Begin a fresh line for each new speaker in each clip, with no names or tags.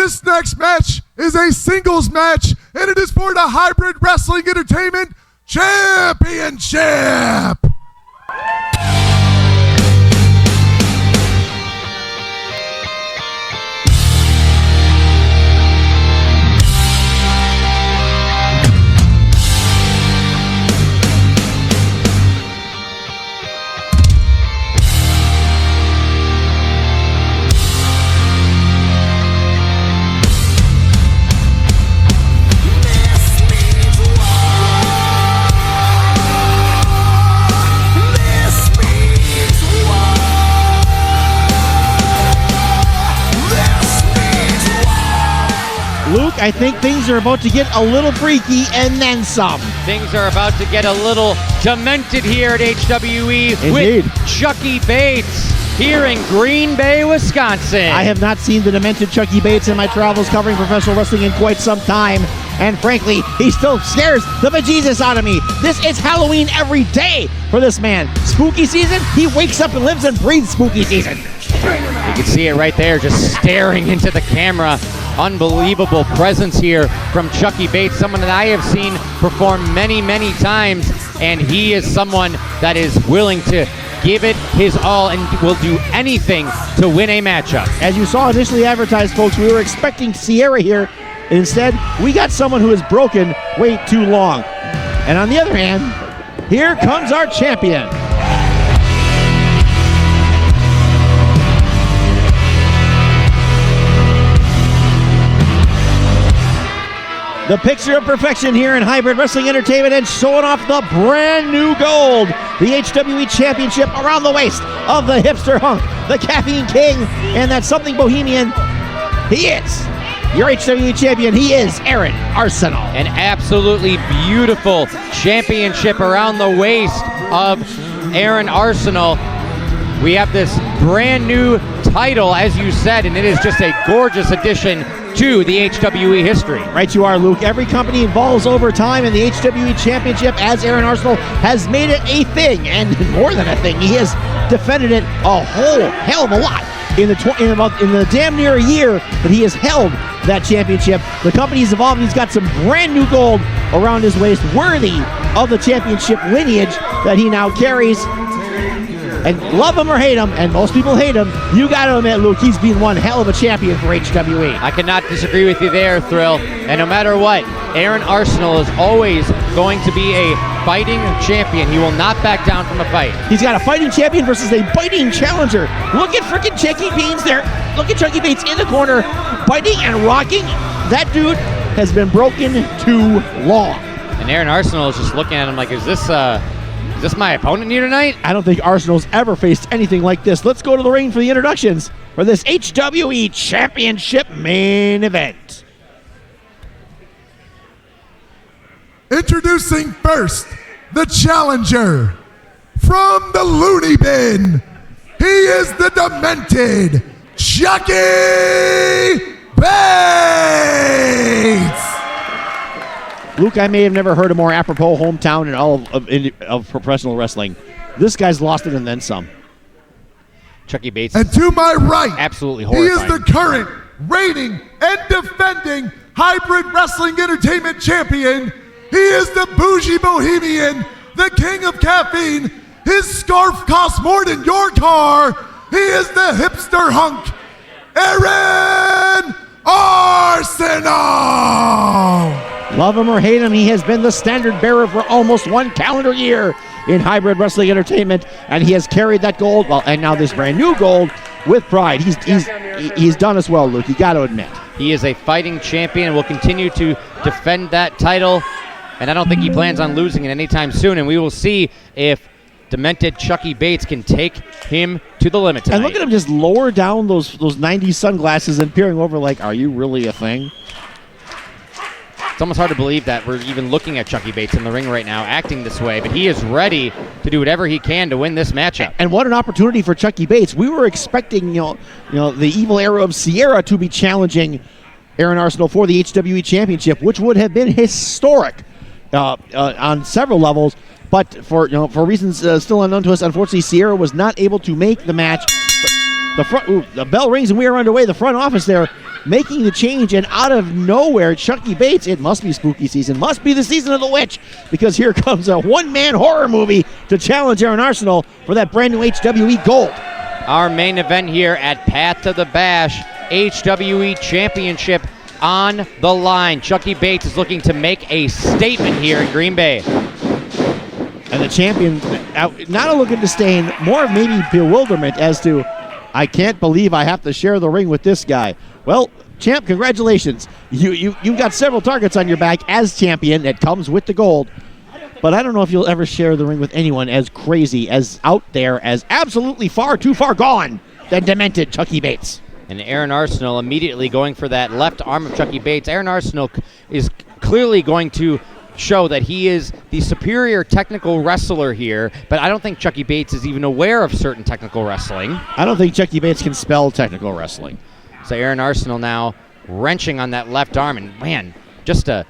This next match is a singles match, and it is for the Hybrid Wrestling Entertainment Championship.
Luke, I think things are about to get a little freaky and then some.
Things are about to get a little demented here at HWE.
Indeed.
With Chucky Bates here in Green Bay, Wisconsin.
I have not seen the demented Chucky Bates in my travels covering professional wrestling in quite some time. And frankly, he still scares the bejesus out of me. This is Halloween every day for this man. Spooky season, he wakes up and lives and breathes spooky season.
You can see it right there, just staring into the camera. Unbelievable presence here from Chucky Bates, someone that I have seen perform many, many times, and he is someone that is willing to give it his all and will do anything to win a matchup.
As you saw initially advertised, folks, we were expecting Sierra here. Instead, we got someone who is broken way too long. And on the other hand, here comes our champion. The picture of perfection here in Hybrid Wrestling Entertainment and showing off the brand new gold. The HWE Championship around the waist of the hipster hunk, the Caffeine King, and that something bohemian. He is your HWE champion. He is Aaron Arsenal.
An absolutely beautiful championship around the waist of Aaron Arsenal. We have this brand new title, as you said, and it is just a gorgeous addition to the HWE history.
Right you are, Luke. Every company evolves over time, and the HWE Championship, as Aaron Arsenal, has made it a thing, and more than a thing. He has defended it a whole hell of a lot in the damn near a year that he has held that championship. The company's evolved. He's got some brand new gold around his waist, worthy of the championship lineage that he now carries. And love him or hate him, and most people hate him, you got to admit, Luke, he's been one hell of a champion for HWE.
I cannot disagree with you there, Thrill. And no matter what, Aaron Arsenal is always going to be a fighting champion. He will not back down from a fight.
He's got a fighting champion versus a biting challenger. Look at freaking Chucky Bates there. Look at Chucky Bates in the corner, biting and rocking. That dude has been broken too long.
And Aaron Arsenal is just looking at him like, is this my opponent here tonight?
I don't think Arsenal's ever faced anything like this. Let's go to the ring for the introductions for this HWE Championship main event.
Introducing first, the challenger from the Looney Bin. He is the demented Chucky Bates.
Luke, I may have never heard a more apropos hometown in all of professional wrestling. This guy's lost it and then some.
Chucky Bates.
And to my right,
absolutely
he
horrifying.
is the current reigning and defending Hybrid Wrestling Entertainment Champion. He is the bougie bohemian, the king of caffeine. His scarf costs more than your car. He is the hipster hunk, Aaron Arsenal.
Love him or hate him, he has been the standard bearer for almost one calendar year in Hybrid Wrestling Entertainment, and he has carried that gold, well, and now this brand new gold, with pride. He's done us well, Luke, you got to admit.
He is a fighting champion and will continue to defend that title, and I don't think he plans on losing it anytime soon, and we will see if demented Chucky Bates can take him to the limit tonight.
And look at him just lower down those 90s sunglasses and peering over like, are you really a thing?
It's almost hard to believe that we're even looking at Chucky Bates in the ring right now, acting this way, but he is ready to do whatever he can to win this matchup.
And what an opportunity for Chucky Bates. We were expecting, the evil era of Sierra to be challenging Aaron Arsenal for the HWE Championship, which would have been historic on several levels. But for reasons still unknown to us, unfortunately, Sierra was not able to make the match. The bell rings and we are underway. The front office there making the change, and out of nowhere, Chucky Bates, it must be spooky season, must be the season of the witch, because here comes a one-man horror movie to challenge Aaron Arsenal for that brand new HWE gold.
Our main event here at Path to the Bash, HWE Championship on the line. Chucky Bates is looking to make a statement here in Green Bay.
And the champion, not looking to stain, more of maybe bewilderment as to, I can't believe I have to share the ring with this guy. Well, champ, congratulations. You got several targets on your back as champion that comes with the gold. But I don't know if you'll ever share the ring with anyone as crazy, as out there, as absolutely far too far gone than demented Chucky Bates.
And Aaron Arsenal immediately going for that left arm of Chucky Bates. Aaron Arsenal is clearly going to show that he is the superior technical wrestler here, but I don't think Chucky Bates is even aware of certain technical wrestling.
I don't think Chucky Bates can spell technical wrestling.
So Aaron Arsenal now wrenching on that left arm, and man, just a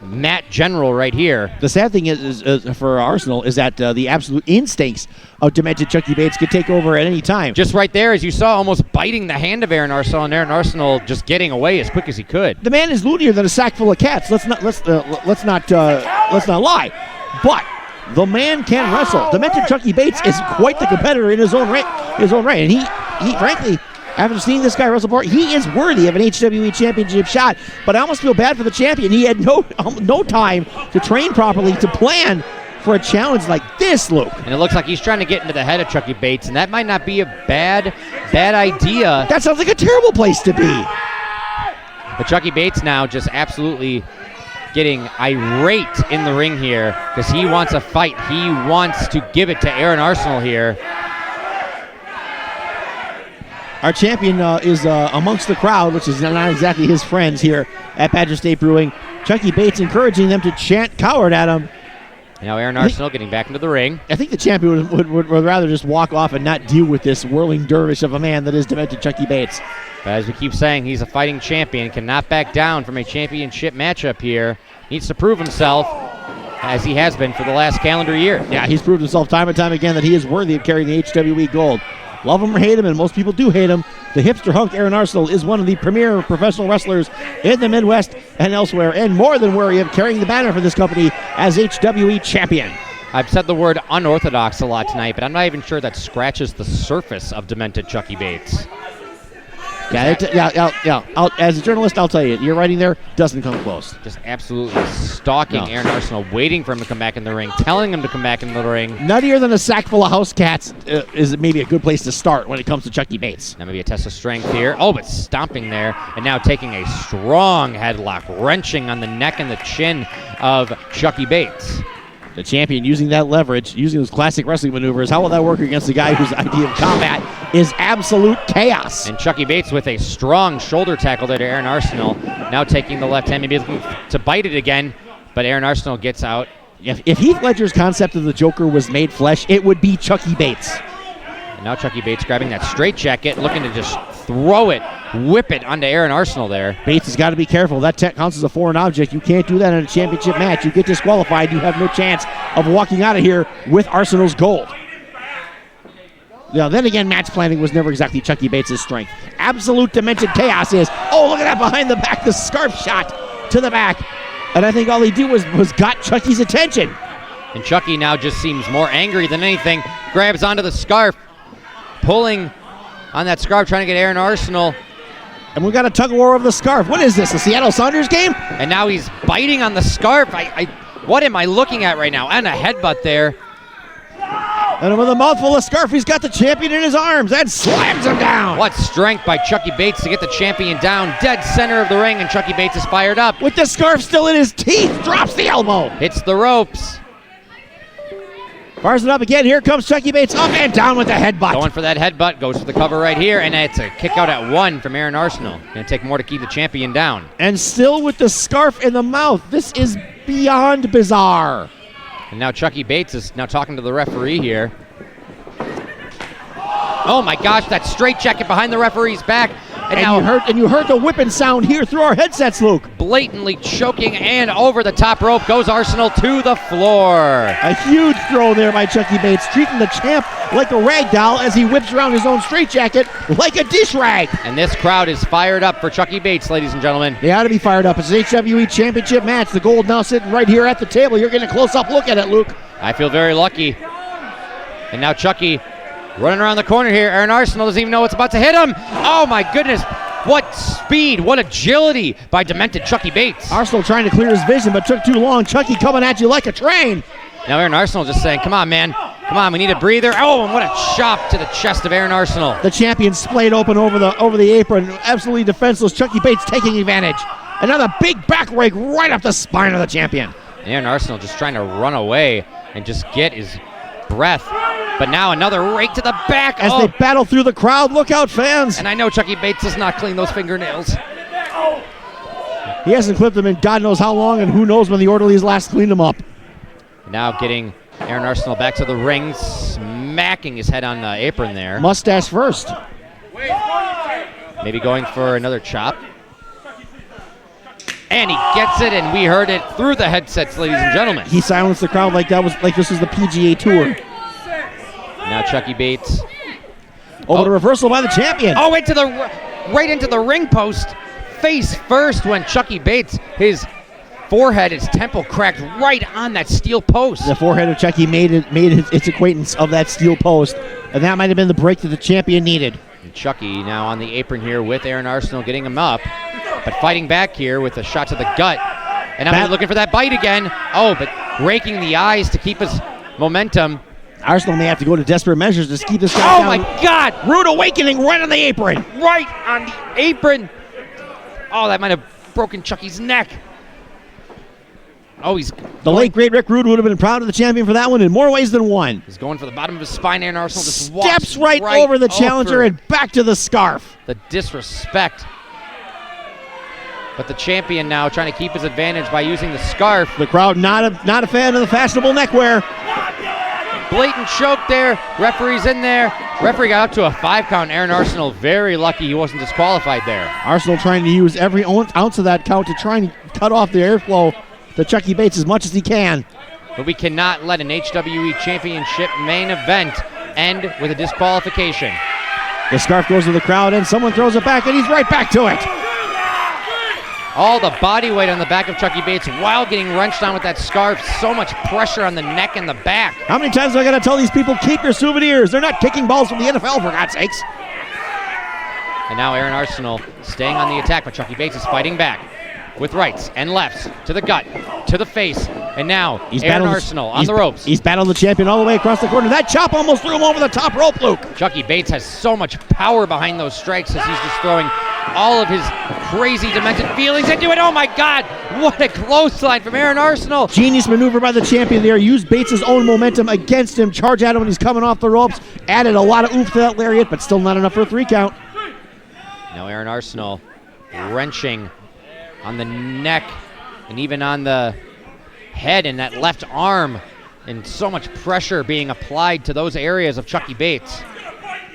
Matt General right here.
The sad thing is for Arsenal is that the absolute instincts of demented Chucky Bates could take over at any time.
Just right there, as you saw, almost biting the hand of Aaron Arsenal, and Aaron Arsenal just getting away as quick as he could.
The man is loonier than a sack full of cats. Let's not lie. But the man can wrestle. Demented Chucky Bates is quite the competitor in his own right. And he frankly, after seeing this guy wrestle before, he is worthy of an HWE Championship shot. But I almost feel bad for the champion. He had no time to train properly, to plan for a challenge like this, Luke.
And it looks like he's trying to get into the head of Chucky Bates, and that might not be a bad idea.
That sounds like a terrible place to be.
But Chucky Bates now just absolutely getting irate in the ring here because he wants a fight. He wants to give it to Aaron Arsenal here.
Our champion is amongst the crowd, which is not exactly his friends here at Badger State Brewing. Chucky Bates encouraging them to chant coward at him.
Now Aaron Arsenal getting back into the ring.
I think the champion would rather just walk off and not deal with this whirling dervish of a man that is demented Chucky Bates.
But as we keep saying, he's a fighting champion, cannot back down from a championship matchup here. Needs to prove himself, as he has been for the last calendar year.
Yeah, he's proved himself time and time again that he is worthy of carrying the HWE gold. Love him or hate him, and most people do hate him, the hipster hunk Aaron Arsenal is one of the premier professional wrestlers in the Midwest and elsewhere, and more than worthy of carrying the banner for this company as HWE champion.
I've said the word unorthodox a lot tonight, but I'm not even sure that scratches the surface of demented Chucky Bates.
Yeah. As a journalist, I'll tell you, your writing there doesn't come close.
Just absolutely stalking Aaron Arsenal, waiting for him to come back in the ring, telling him to come back in the ring.
Nuttier than a sack full of house cats is maybe a good place to start when it comes to Chucky Bates.
Now maybe a test of strength here. Oh, but stomping there, and now taking a strong headlock, wrenching on the neck and the chin of Chucky Bates.
The champion using that leverage, using those classic wrestling maneuvers. How will that work against a guy whose idea of combat is absolute chaos?
And Chucky Bates with a strong shoulder tackle there to Aaron Arsenal. Now taking the left hand, maybe looking to bite it again, but Aaron Arsenal gets out.
If Heath Ledger's concept of the Joker was made flesh, it would be Chucky Bates.
And now Chucky Bates grabbing that straitjacket, looking to just throw it, whip it onto Aaron Arsenal there.
Bates has got to be careful. That counts as a foreign object. You can't do that in a championship match. You get disqualified. You have no chance of walking out of here with Arsenal's gold. Now, then again, match planning was never exactly Chucky Bates' strength. Absolute demented chaos is, oh, look at that behind the back, the scarf shot to the back. And I think all he did was got Chucky's attention.
And Chucky now just seems more angry than anything. Grabs onto the scarf, pulling on that scarf, trying to get Aaron Arsenal.
And we've got a tug-of-war over the scarf. What is this, the Seattle Sounders game?
And now he's biting on the scarf. What am I looking at right now? And a headbutt there.
And with a mouthful of scarf, he's got the champion in his arms and slams him down.
What strength by Chucky Bates to get the champion down, dead center of the ring, and Chucky Bates is fired up.
With the scarf still in his teeth, drops the elbow.
Hits the ropes.
Fires it up again. Here comes Chucky Bates, up and down with the headbutt.
Going for that headbutt, goes for the cover right here, and it's a kick out at 1 from Aaron Arsenal. Going to take more to keep the champion down.
And still with the scarf in the mouth. This is beyond bizarre.
And now Chucky Bates is now talking to the referee here. Oh my gosh, that straitjacket behind the referee's back.
And you heard the whipping sound here through our headsets, Luke.
Blatantly choking, and over the top rope goes Arsenal to the floor.
A huge throw there by Chucky Bates, treating the champ like a rag doll as he whips around his own straitjacket like a dish rag.
And this crowd is fired up for Chucky Bates, ladies and gentlemen.
They ought to be fired up. It's an HWE Championship match. The gold now sitting right here at the table. You're getting a close-up look at it, Luke.
I feel very lucky. And now Chucky running around the corner here. Aaron Arsenal doesn't even know what's about to hit him. Oh my goodness. What speed, what agility by demented Chucky Bates.
Arsenal trying to clear his vision, but took too long. Chucky coming at you like a train.
Now Aaron Arsenal just saying, come on, man. Come on, we need a breather. Oh, and what a chop to the chest of Aaron Arsenal.
The champion splayed open over the apron. Absolutely defenseless. Chucky Bates taking advantage. Another big back rake right up the spine of the champion.
Aaron Arsenal just trying to run away and just get his breath. But now another rake to the back.
As they battle through the crowd. Look out, fans.
And I know Chucky Bates does not clean those fingernails.
He hasn't clipped them in God knows how long, and who knows when the orderlies last cleaned them up.
Now getting Aaron Arsenal back to the ring, smacking his head on the apron there.
Mustache first.
Maybe going for another chop. And he gets it, and we heard it through the headsets, ladies and gentlemen.
He silenced the crowd like this was the PGA Tour.
Now Chucky Bates.
The reversal by the champion.
Oh, right into the ring post. Face first when Chucky Bates, his forehead, his temple cracked right on that steel post.
The forehead of Chucky made its acquaintance of that steel post, and that might have been the break that the champion needed.
And Chucky now on the apron here with Aaron Arsenal getting him up, but fighting back here with a shot to the gut. And now he's looking for that bite again. Oh, but raking the eyes to keep his momentum.
Arsenal may have to go to desperate measures to keep this guy down.
Oh my God!
Rude awakening right on the apron.
Right on the apron. Oh, that might have broken Chucky's neck. Oh,
the late great Rick Rude would have been proud of the champion for that one in more ways than one.
He's going for the bottom of his spine. Aaron Arsenal just
steps right over the challenger and back to the scarf.
The disrespect. But the champion now trying to keep his advantage by using the scarf.
The crowd not a fan of the fashionable neckwear.
Blatant choke there. Referee's in there. Referee got up to a 5 count. Aaron Arsenal very lucky he wasn't disqualified there.
Arsenal trying to use every ounce of that count to try and cut off the airflow to Chucky Bates as much as he can.
But we cannot let an HWE Championship main event end with a disqualification.
The scarf goes to the crowd and someone throws it back and he's right back to it.
All the body weight on the back of Chucky Bates while getting wrenched on with that scarf. So much pressure on the neck and the back.
How many times do I got to tell these people, keep your souvenirs? They're not kicking balls from the NFL, for God's sakes.
And now Aaron Arsenal staying on the attack, but Chucky Bates is fighting back with rights and lefts to the gut, to the face. And now Aaron Arsenal on the ropes.
He's battled the champion all the way across the corner. That chop almost threw him over the top rope, Luke.
Chucky Bates has so much power behind those strikes as he's just throwing all of his crazy demented feelings into it. Oh my God, what a clothesline from Aaron Arsenal.
Genius maneuver by the champion there. Used Bates' own momentum against him. Charge at him when he's coming off the ropes. Added a lot of oomph to that lariat, but still not enough for a 3 count.
Now Aaron Arsenal wrenching on the neck and even on the head and that left arm, and so much pressure being applied to those areas of Chucky Bates.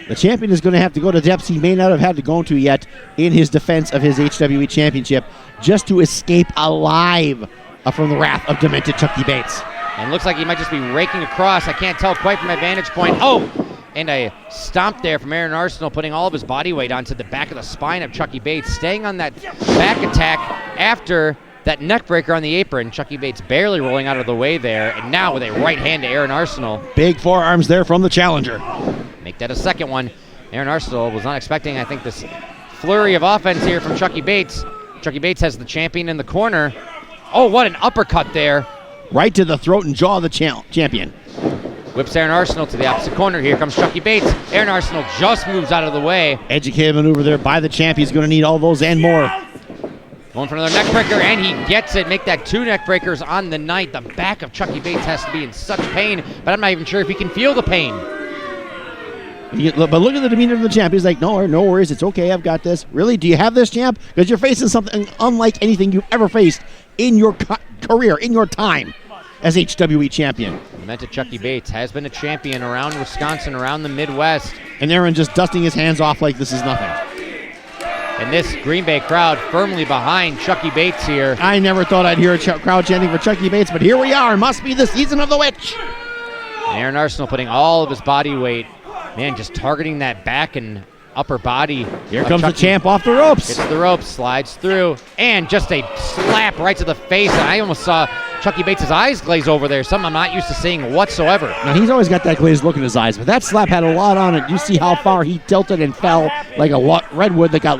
The champion is going to have to go to depths he may not have had to go to yet in his defense of his HWE Championship just to escape alive from the wrath of demented Chucky Bates.
And looks like he might just be raking across. I can't tell quite from my vantage point. Oh, and a stomp there from Aaron Arsenal, putting all of his body weight onto the back of the spine of Chucky Bates, staying on that back attack after that neck breaker on the apron. Chucky Bates barely rolling out of the way there, and now with a right hand to Aaron Arsenal.
Big forearms there from the challenger.
Make that a second one. Aaron Arsenal was not expecting, I think, this flurry of offense here from Chucky Bates. Chucky Bates has the champion in the corner. Oh, what an uppercut there.
Right to the throat and jaw of the champion.
Whips Aaron Arsenal to the opposite corner. Here comes Chucky Bates. Aaron Arsenal just moves out of the way.
Educated maneuver there by the champ. He's going to need all those and more.
Going for another neck breaker, and he gets it. Make that 2 neck breakers on the night. The back of Chucky Bates has to be in such pain, but I'm not even sure if he can feel the pain.
But look at the demeanor of the champ. He's like, no worries. It's okay. I've got this. Really? Do you have this, champ? Because you're facing something unlike anything you've ever faced in your career, in your time as HWE champion.
Demented Chucky Bates has been a champion around Wisconsin, around the Midwest.
And Aaron just dusting his hands off like this is nothing.
And this Green Bay crowd firmly behind Chucky Bates here.
I never thought I'd hear a crowd chanting for Chucky Bates, but here we are. Must be the season of the witch.
And Aaron Arsenal putting all of his body weight, man, just targeting that back and upper body.
Here comes
Chucky.
the champ off the ropes.
Gets the ropes, slides through, and just a slap right to the face. And I almost saw Chucky Bates' eyes glaze over there, something I'm not used to seeing whatsoever.
Now, he's always got that glazed look in his eyes, but that slap had a lot on it. You see how far he tilted and fell like a redwood that got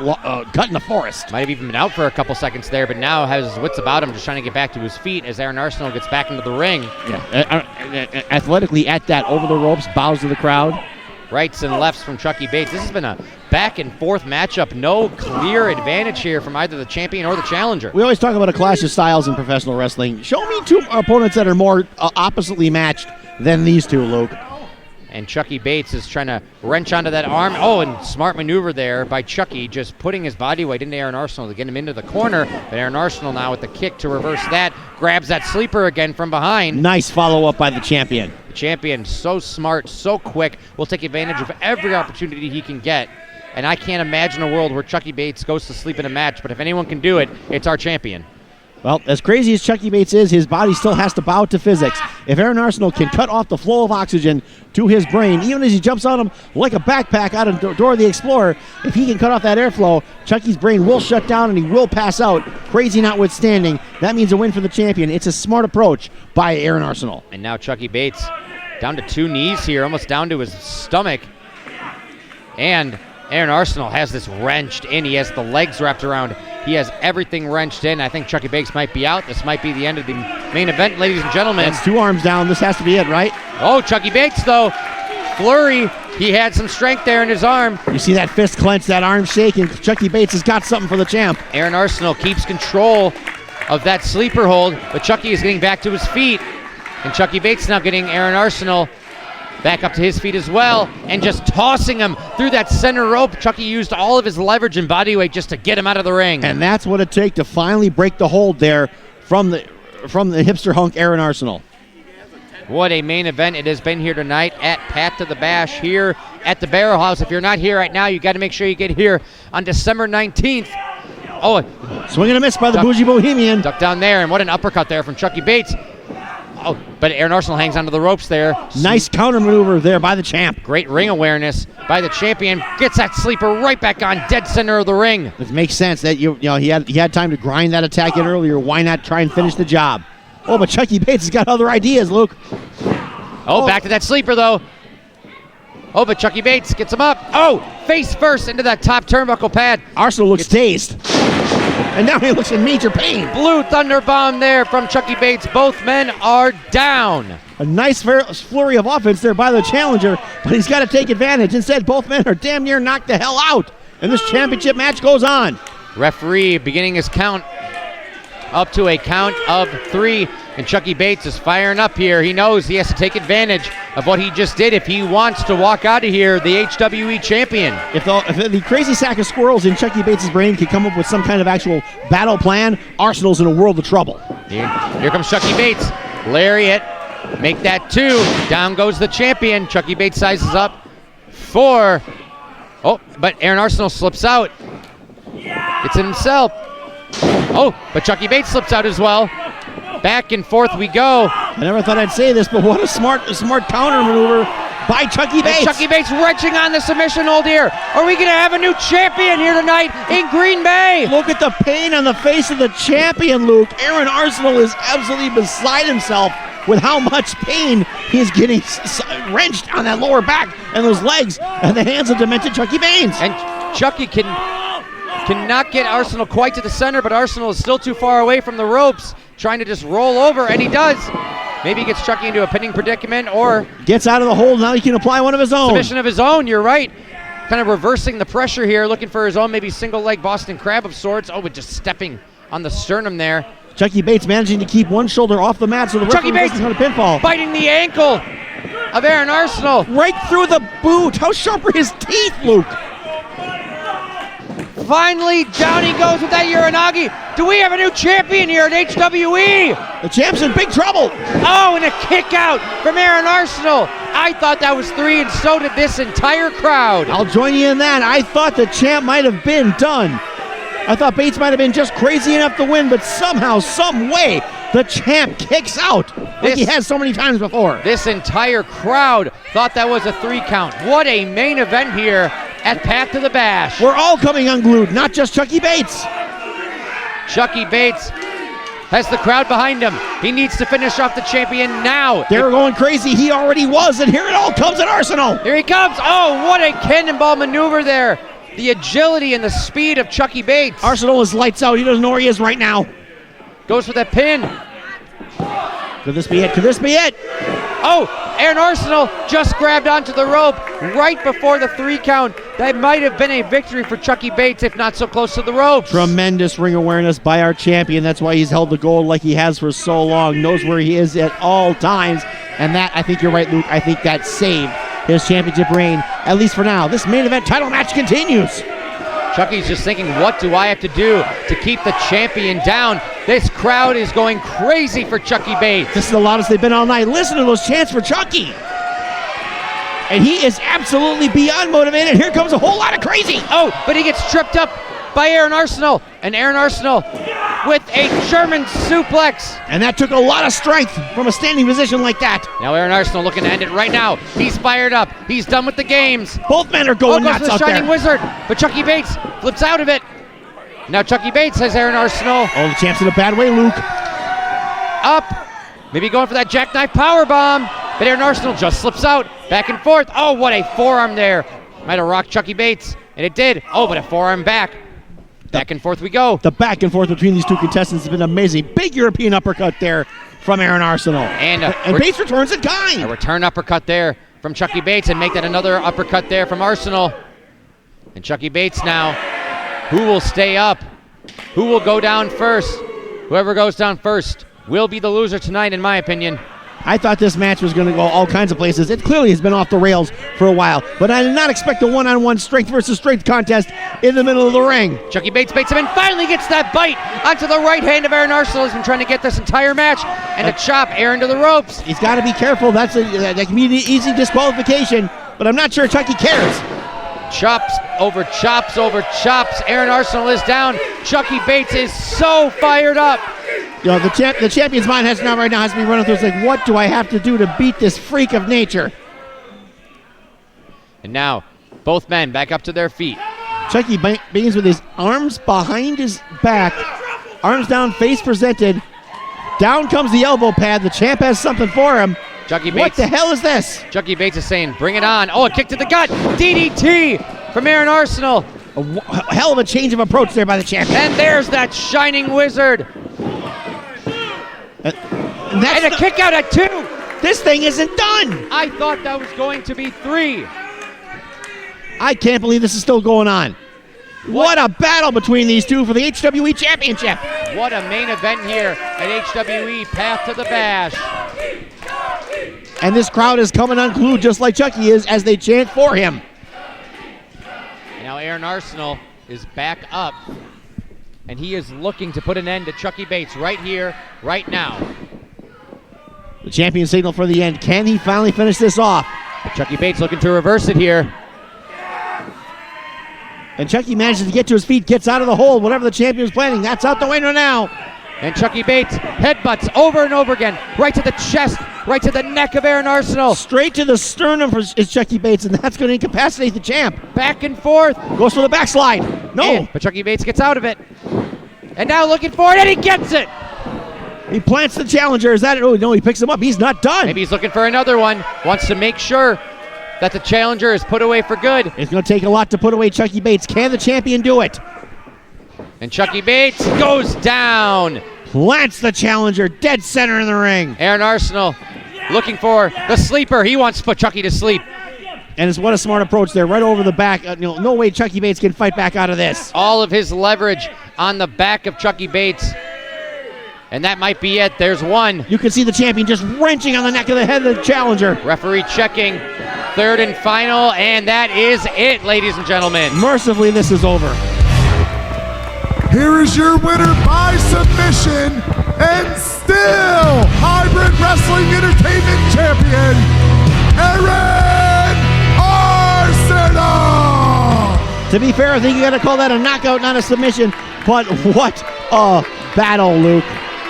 cut in the forest.
Might have even been out for a couple seconds there, but now has his wits about him, just trying to get back to his feet as Aaron Arsenal gets back into the ring.
Yeah, athletically at that, over the ropes, bows to the crowd.
Rights and lefts from Chucky Bates. This has been a back and forth matchup. No clear advantage here from either the champion or the challenger.
We always talk about a clash of styles in professional wrestling. Show me two opponents that are more oppositely matched than these two, Luke.
And Chucky Bates is trying to wrench onto that arm. Oh, and smart maneuver there by Chucky, just putting his body weight into Aaron Arsenal to get him into the corner. But Aaron Arsenal now with the kick to reverse that, grabs that sleeper again from behind.
Nice follow-up by the champion.
The champion, so smart, so quick, will take advantage of every opportunity he can get. And I can't imagine a world where Chucky Bates goes to sleep in a match, but if anyone can do it, it's our champion.
Well, as crazy as Chucky Bates is, his body still has to bow to physics. If Aaron Arsenal can cut off the flow of oxygen to his brain, even as he jumps on him like a backpack out of Dora the Explorer, if he can cut off that airflow, Chucky's brain will shut down and he will pass out. Crazy notwithstanding, that means a win for the champion. It's a smart approach by Aaron Arsenal.
And now Chucky Bates down to 2 knees here, almost down to his stomach. And Aaron Arsenal has this wrenched in. He has the legs wrapped around. He has everything wrenched in. I think Chucky Bates might be out. This might be the end of the main event, ladies and gentlemen.
That's 2 arms down. This has to be it, right?
Oh, Chucky Bates, though. Flurry. He had some strength there in his arm.
You see that fist clench, that arm shaking. Chucky Bates has got something for the champ.
Aaron Arsenal keeps control of that sleeper hold, but Chucky is getting back to his feet. And Chucky Bates now getting Aaron Arsenal back up to his feet as well, and just tossing him through that center rope. Chucky used all of his leverage and body weight just to get him out of the ring.
And that's what it takes to finally break the hold there from the hipster hunk Aaron Arsenal.
What a main event it has been here tonight at Pat to the Bash here at the Barrel House. If you're not here right now, you got to make sure you get here on December 19th. Oh,
swing and a miss by the Bougie Bohemian.
Duck down there, and what an uppercut there from Chucky Bates. Oh, but Aaron Arsenal hangs onto the ropes there.
Nice counter maneuver there by the champ.
Great ring awareness by the champion. Gets that sleeper right back on dead center of the ring.
It makes sense that you know he had time to grind that attack in earlier. Why not try and finish the job? Oh, but Chucky Bates has got other ideas, Luke.
Oh, back to that sleeper though. Oh, but Chucky Bates gets him up. Oh, face first into that top turnbuckle pad.
Arsenal looks dazed. And now he looks in major pain.
Blue Thunder Bomb there from Chucky Bates. Both men are down.
A nice flurry of offense there by the challenger, but he's got to take advantage. Instead, both men are damn near knocked the hell out. And this championship match goes on.
Referee beginning his count up to a count of 3. And Chucky Bates is firing up here. He knows he has to take advantage of what he just did if he wants to walk out of here the HWE champion.
If the crazy sack of squirrels in Chucky Bates' brain can come up with some kind of actual battle plan, Arsenal's in a world of trouble.
Here comes Chucky Bates. Lariat. Make that 2. Down goes the champion. Chucky Bates sizes up 4. Oh, but Aaron Arsenal slips out. Gets it himself. Oh, but Chucky Bates slips out as well. Back and forth we go.
I never thought I'd say this, but what a smart counter maneuver by Chucky Bates.
And Chucky Bates wrenching on the submission hold here. Are we going to have a new champion here tonight in Green Bay?
Look at the pain on the face of the champion, Luke. Aaron Arsenal is absolutely beside himself with how much pain he's getting wrenched on that lower back and those legs at the hands of demented Chucky Bates.
And Chucky cannot get Arsenal quite to the center, but Arsenal is still too far away from the ropes, trying to just roll over, and he does. Maybe he gets Chucky into a pinning predicament or
gets out of the hold. Now he can apply one of his own.
Submission of his own, you're right. Kind of reversing the pressure here, looking for his own maybe single leg Boston Crab of sorts. Oh, but just stepping on the sternum there.
Chucky Bates managing to keep one shoulder off the mat so the
Chucky Bates
on a pinfall.
Biting the ankle of Aaron Arsenal.
Right through the boot. How sharp are his teeth, Luke?
finally, down he goes with that Uranagi. Do we have a new champion here at HWE?
The champ's in big trouble.
Oh, and a kick out from Aaron Arsenal. I thought that was 3, and so did this entire crowd.
I'll join you in that. I thought the champ might have been done. I thought Bates might have been just crazy enough to win, but somehow, some way, the champ kicks out like he has so many times before.
This entire crowd thought that was a 3 count. What a main event here at Path to the Bash.
We're all coming unglued, not just Chucky Bates.
Chucky Bates has the crowd behind him. He needs to finish off the champion now.
They're going crazy. He already was, and here it all comes at Arsenal.
Here he comes. Oh, what a cannonball maneuver there. The agility and the speed of Chucky Bates.
Arsenal is lights out. He doesn't know where he is right now.
Goes for that pin.
Could this be it? Could this be it?
Oh, Aaron Arsenal just grabbed onto the rope right before the 3 count. That might have been a victory for Chucky Bates, if not so close to the ropes.
Tremendous ring awareness by our champion. That's why he's held the gold like he has for so long. Knows where he is at all times. And that, I think you're right, Luke. I think that saved his championship reign, at least for now. This main event title match continues.
Chucky's just thinking, what do I have to do to keep the champion down? This crowd is going crazy for Chucky Bates.
This is the loudest they've been all night. Listen to those chants for Chucky. And he is absolutely beyond motivated. Here comes a whole lot of crazy.
Oh, but he gets tripped up by Aaron Arsenal. And Aaron Arsenal with a German suplex.
And that took a lot of strength from a standing position like that.
Now Aaron Arsenal looking to end it right now. He's fired up. He's done with the games.
Both men are going
goes
nuts
for the
out
Shining
there.
Wizard. But Chucky Bates flips out of it. Now Chucky Bates has Aaron Arsenal
Oh, the champ's in a bad way, Luke.
up. Maybe going for that jackknife powerbomb. But Aaron Arsenal just slips out. Back and forth. Oh, what a forearm there. Might have rocked Chucky Bates. And it did. Oh, but a forearm back. Back and forth we go.
The back and forth between these two contestants has been amazing. Big European uppercut there from Aaron Arsenal.
And
Bates returns in kind.
A return uppercut there from Chucky Bates, and make that another uppercut there from Arsenal. And Chucky Bates now. Who will stay up? Who will go down first? Whoever goes down first will be the loser tonight, in my opinion.
I thought this match was going to go all kinds of places. It clearly has been off the rails for a while, but I did not expect a one-on-one strength versus strength contest in the middle of the ring.
Chucky Bates baits him and finally gets that bite onto the right hand of Aaron Arsenal. He's been trying to get this entire match, and a chop Aaron to the ropes.
He's got to be careful. That can be an easy disqualification, but I'm not sure Chucky cares.
Chops over chops over chops. Aaron Arsenal is down. Chucky Bates is so fired up.
You know, the champion's mind has to be running through. It's like, what do I have to do to beat this freak of nature?
And now, both men back up to their feet.
Chucky begins with his arms behind his back, arms down, face presented. Down comes the elbow pad. The champ has something for him.
Chucky Bates.
What the hell is this?
Chucky Bates is saying, bring it on. Oh, a kick to the gut. DDT from Aaron Arsenal.
A hell of a change of approach there by the champion.
And there's that Shining Wizard.
And
a kick out at 2.
This thing isn't done.
I thought that was going to be 3.
I can't believe this is still going on. What a battle between these two for the HWE Championship.
What a main event here at HWE Path to the Bash.
And this crowd is coming unglued just like Chucky is as they chant for him.
Now Aaron Arsenal is back up, and he is looking to put an end to Chucky Bates right here, right now.
The champion signal for the end. Can he finally finish this off?
But Chucky Bates looking to reverse it here.
And Chucky manages to get to his feet, gets out of the hole. Whatever the champion was planning, that's out the window now.
And Chucky Bates headbutts over and over again, right to the chest, right to the neck of Aaron Arsenal.
Straight to the sternum is Chucky Bates, and that's going to incapacitate the champ.
Back and forth.
Goes for the backslide. No.
But Chucky Bates gets out of it. And now looking for it, and he gets it.
He plants the challenger. Is that it? Oh, no, he picks him up. He's not done.
Maybe he's looking for another one. Wants to make sure that the challenger is put away for good.
It's going to take a lot to put away Chucky Bates. Can the champion do it?
And Chucky Bates goes down.
Plants the challenger dead center in the ring.
Aaron Arsenal looking for the sleeper. He wants to put Chucky to sleep.
And it's what a smart approach there, right over the back. No way Chucky Bates can fight back out of this.
All of his leverage on the back of Chucky Bates. And that might be it. There's one.
You can see the champion just wrenching on the neck of the head of the challenger.
Referee checking. Third and final, and that is it, ladies and gentlemen.
Mercifully, this is over.
here is your winner by submission and still Hybrid Wrestling Entertainment Champion, Aaron Arsenal!
To be fair, I think you got to call that a knockout, not a submission. But what a battle, Luke.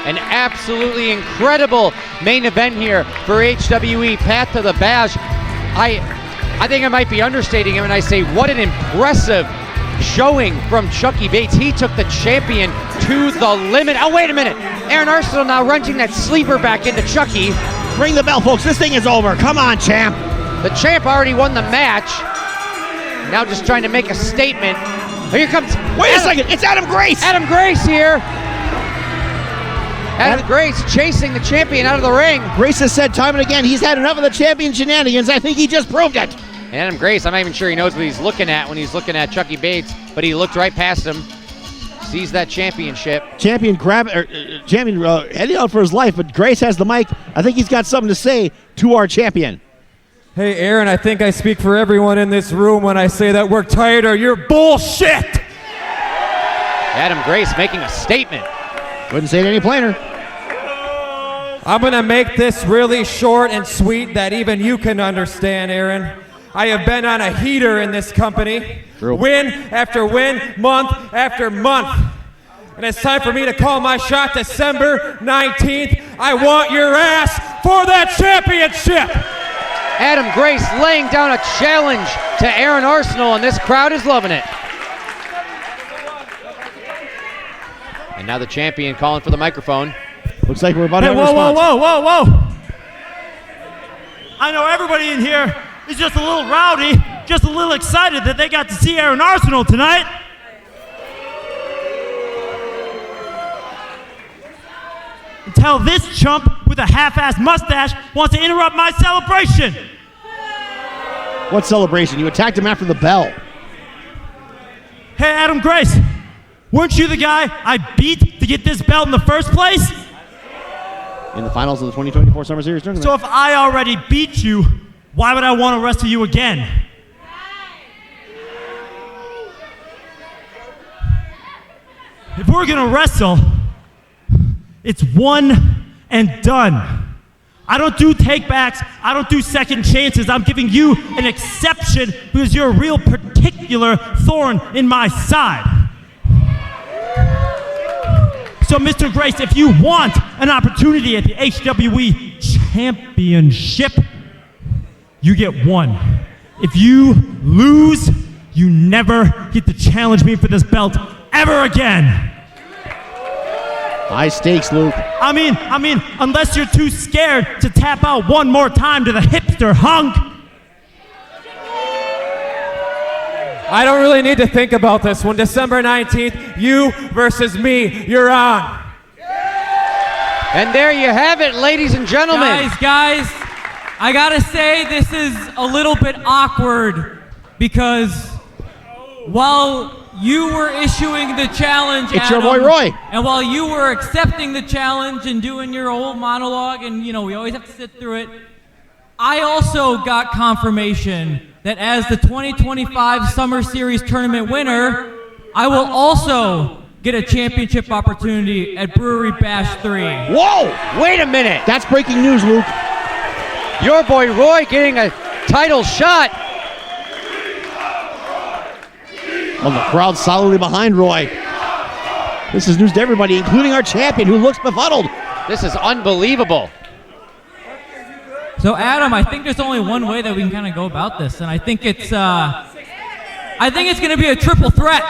An absolutely incredible main event here for HWE Path to the Bash. I think I might be understating him when I say what an impressive showing from Chucky Bates. He took the champion to the limit. Oh, wait a minute. Aaron Arsenal now running that sleeper back into Chucky.
Ring the bell, folks. This thing is over. Come on, champ.
The champ already won the match. Now just trying to make a statement. Here comes...
Wait a second. It's Adam Grace.
Adam Grace here. Adam Grace chasing the champion out of the ring.
Grace has said time and again he's had enough of the champion shenanigans. I think he just proved it.
And Adam Grace, I'm not even sure he knows what he's looking at when he's looking at Chucky Bates, but he looked right past him, sees that championship.
Champion heading out for his life, but Grace has the mic. I think he's got something to say to our champion.
Hey, Aaron, I think I speak for everyone in this room when I say that we're tired of your bullshit.
Adam Grace making a statement.
Couldn't say it any plainer.
I'm going to make this really short and sweet that even you can understand, Aaron. I have been on a heater in this company.
True.
Win after win, month after month. And it's time for me to call my shot December 19th. I want your ass for that championship.
Adam Grace laying down a challenge to Aaron Arsenal, and this crowd is loving it. And now the champion calling for the microphone.
Looks like we're about to have a
whoa,
response.
whoa. I know everybody in here is just a little rowdy, just a little excited that they got to see Aaron Arsenal tonight. Until this chump with a half-assed mustache wants to interrupt my celebration.
What celebration? You attacked him after the bell.
Hey, Adam Grace, weren't you the guy I beat to get this belt in the first place?
In the finals of the 2024 Summer Series tournament.
So if I already beat you, why would I want to wrestle you again? If we're going to wrestle, it's one and done. I don't do take-backs. I don't do second chances. I'm giving you an exception because you're a real particular thorn in my side. So, Mr. Grace, if you want an opportunity at the HWE Championship, you get one. If you lose, you never get to challenge me for this belt ever again.
High stakes, Luke.
I mean, unless you're too scared to tap out one more time to the hipster hunk.
I don't really need to think about this. When December 19th, you versus me, you're on.
And there you have it, ladies and gentlemen.
Guys, I gotta say this is a little bit awkward because while you were issuing the challenge,
It's
Adam,
your boy Roy.
and while you were accepting the challenge and doing your whole monologue, and you know we always have to sit through it, I also got confirmation that as the 2025 Summer Series tournament winner, I will also get a championship opportunity at Brewery Bash 3.
Whoa!
Wait a minute.
That's breaking news, Luke.
Your boy Roy getting a title shot.
Well, the crowd solidly behind Roy. This is news to everybody, including our champion, who looks befuddled.
This is unbelievable.
So Adam, I think there's only one way that we can kind of go about this, and I think it's going to be a triple threat.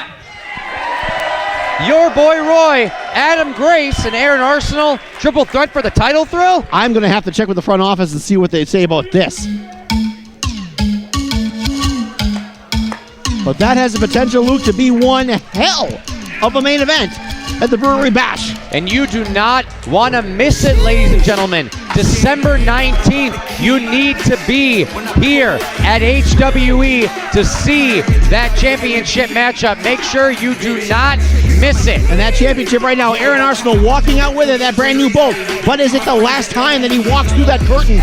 Your boy Roy, Adam Grace, and Aaron Arsenal, triple threat for the title thrill?
I'm going to have to check with the front office and see what they say about this. But that has the potential, Luke, to be one hell of a main event at the Brewery Bash.
And you do not want to miss it, ladies and gentlemen. December 19th, you need to be here at HWE to see that championship matchup. Make sure you do not miss it.
And that championship right now, Aaron Arsenal walking out with it, that brand new boat. But is it the last time that he walks through that curtain?